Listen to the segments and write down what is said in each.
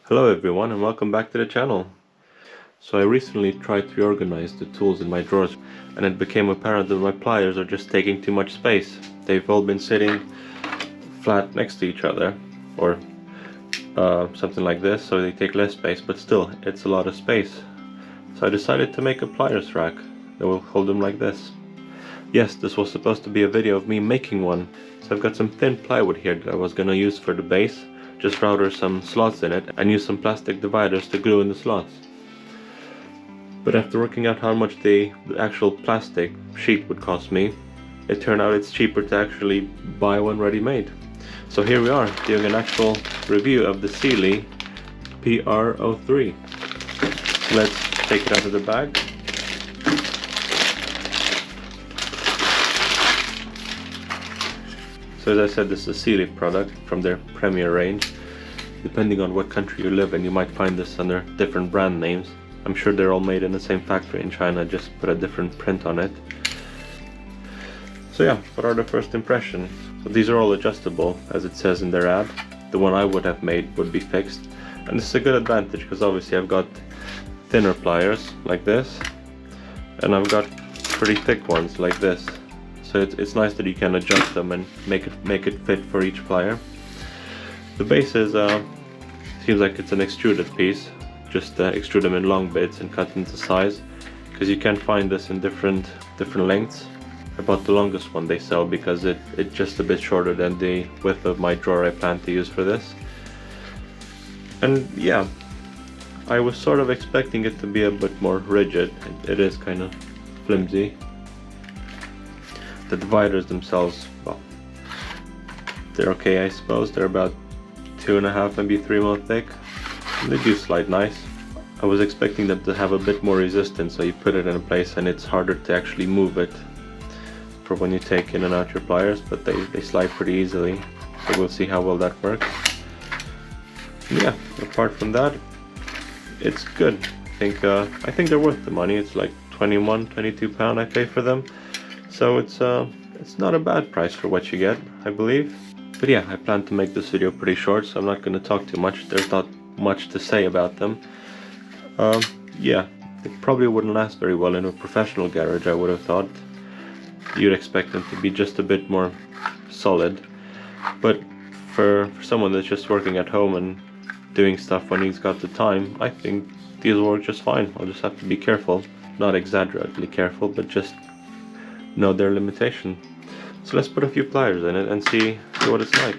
Hello everyone and welcome back to the channel. So I recently tried to reorganize the tools in my drawers and it became apparent that my pliers are just taking too much space. They've all been sitting flat next to each other or something like this, so they take less space, but still it's a lot of space. So I decided to make a pliers rack that will hold them like this. Yes, this was supposed to be a video of me making one. So I've got some thin plywood here that I was gonna use for the base. Just router some slots in it and use some plastic dividers to glue in the slots. But after working out how much the actual plastic sheet would cost me, it turned out it's cheaper to actually buy one ready-made. So here we are, doing an actual review of the Sealey PR03. Let's take it out of the bag. So as I said, this is a Sealey product from their Premier range. Depending on what country you live in, you might find this under different brand names. I'm sure they're all made in the same factory in China, just put a different print on it. So yeah, what are the first impressions? So these are all adjustable, as it says in their ad. The one I would have made would be fixed. And this is a good advantage, because obviously I've got thinner pliers, like this. And I've got pretty thick ones, like this. So it's nice that you can adjust them and make it fit for each plier. The base is seems like it's an extruded piece. Just extrude them in long bits and cut into size, because you can find this in different lengths. I bought the longest one they sell because it's just a bit shorter than the width of my drawer I plan to use for this. And yeah, I was sort of expecting it to be a bit more rigid. It is kind of flimsy. The dividers themselves, well, they're okay I suppose. They're about 2.5, maybe 3 mm thick. And they do slide nice. I was expecting them to have a bit more resistance, so you put it in a place and it's harder to actually move it for when you take in and out your pliers, but they slide pretty easily. So we'll see how well that works. And yeah, apart from that, it's good. I think they're worth the money. It's like 22 pound I pay for them. So it's not a bad price for what you get, I believe. But yeah, I plan to make this video pretty short, so I'm not going to talk too much. There's not much to say about them. Yeah, they probably wouldn't last very well in a professional garage, I would have thought. You'd expect them to be just a bit more solid. But for someone that's just working at home and doing stuff when he's got the time, I think these will work just fine. I'll just have to be careful. Not exaggeratedly careful, but just know their limitation. So let's put a few pliers in it and see what it's like.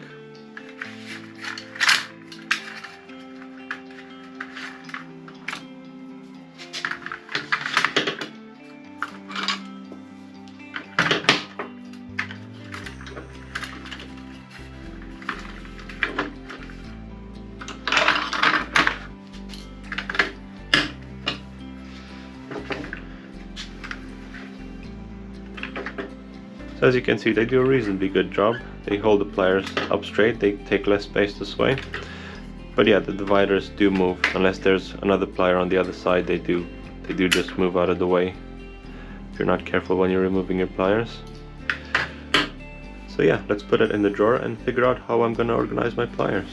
So as you can see, they do a reasonably good job. They hold the pliers up straight, they take less space to sway. But yeah, the dividers do move. Unless there's another plier on the other side, they do just move out of the way if you're not careful when you're removing your pliers. So yeah, let's put it in the drawer and figure out how I'm gonna organize my pliers.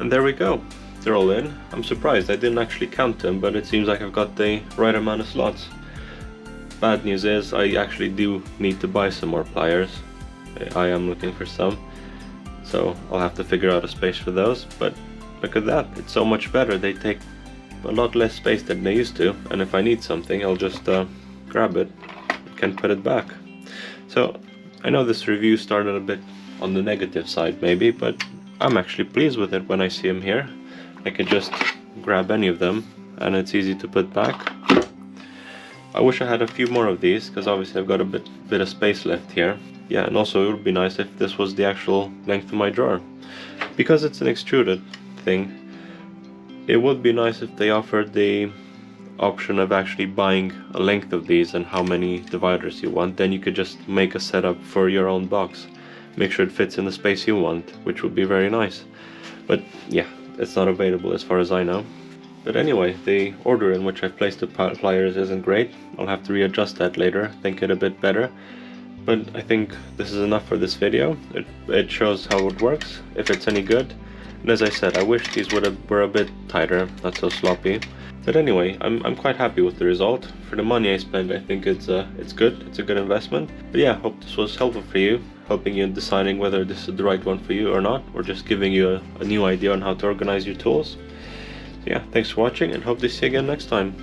And there we go, they're all in. I'm surprised, I didn't actually count them, but it seems like I've got the right amount of slots. Bad news is I actually do need to buy some more pliers. I am looking for some, so I'll have to figure out a space for those. But look at that, it's so much better. They take a lot less space than they used to, and if I need something I'll just grab it and can put it back. So I know this review started a bit on the negative side maybe, but I'm actually pleased with it when I see them here. I can just grab any of them and it's easy to put back. I wish I had a few more of these, because obviously I've got a bit of space left here. Yeah, and also it would be nice if this was the actual length of my drawer. Because it's an extruded thing, it would be nice if they offered the option of actually buying a length of these and how many dividers you want. Then you could just make a setup for your own box. Make sure it fits in the space you want, which would be very nice. But yeah, it's not available as far as I know. But anyway, the order in which I've placed the pliers isn't great. I'll have to readjust that later, think it a bit better. But I think this is enough for this video. It shows how it works, if it's any good. And as I said, I wish these were a bit tighter, not so sloppy. But anyway, I'm quite happy with the result. For the money I spent, I think it's good. It's a good investment. But yeah, hope this was helpful for you, helping you in deciding whether this is the right one for you or not, or just giving you a new idea on how to organize your tools. So yeah, thanks for watching and hope to see you again next time.